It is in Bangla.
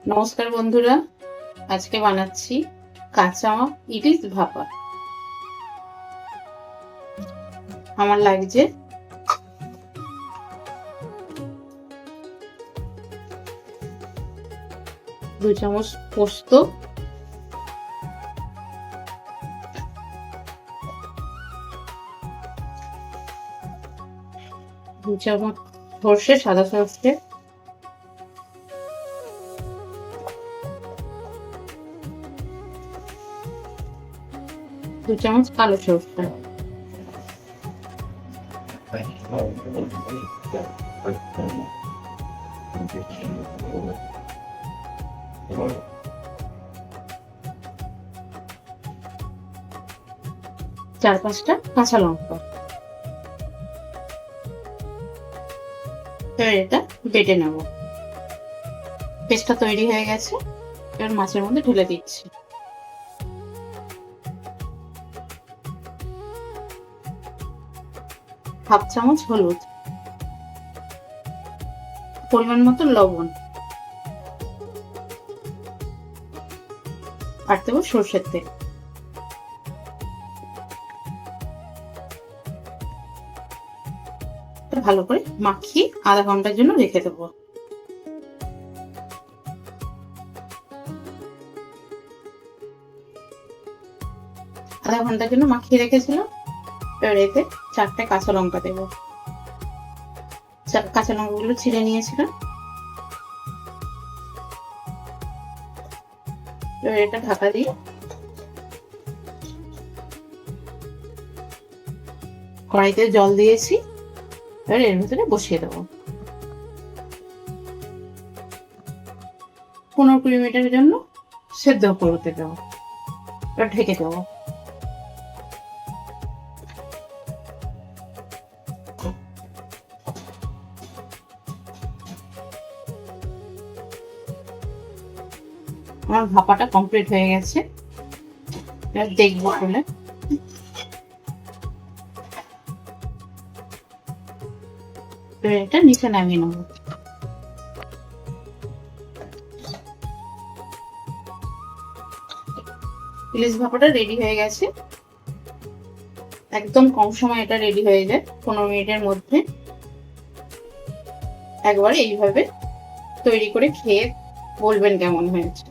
নমস্কার বন্ধুরা, আজকে বানাচ্ছি কাঁচা ইলিশ ভাপা। আমার লাগছে 2 চামচ পোস্ত, 2 চামচ সর্ষে, সাদা সর্ষে, 2 চামচ কালো সর্ষে, 4-5টা কাঁচা লঙ্কা। এবার এটা বেটে নেব। পেস্টটা তৈরি হয়ে গেছে, এবার মাছের মধ্যে ঢেলে দিচ্ছি। হাফ চামচ হলুদ, পরিমাণ মতো লবণ, আর দেবো সর্ষের তেল। ভালো করে মাখিয়ে আধা ঘন্টার জন্য রেখে দেবো। আধা ঘন্টার জন্য মাখিয়ে রেখেছিলাম। এবার এতে 4টে কাঁচা লঙ্কা দেবো। কাঁচা লঙ্কাগুলো ছিঁড়ে নিয়েছিলাম। এবার এটা ঢাকা দিয়ে কড়াইতে জল দিয়েছি। এবার এর ভিতরে বসিয়ে দেবো। 15-20 মিনিটের জন্য সেদ্ধ করতে দেবো। এবার ঢেকে দেবো। আমার ভাপাটা কমপ্লিট হয়ে গেছে। এবার দেখবো বলে এটা নিচে নামিয়ে নেব। ইলিশ ভাপাটা রেডি হয়ে গেছে। একদম কম সময় এটা রেডি হয়ে যায়, 15 মিনিটের মধ্যে। একবার এইভাবে তৈরি করে খেয়ে বলবেন কেমন হয়েছে।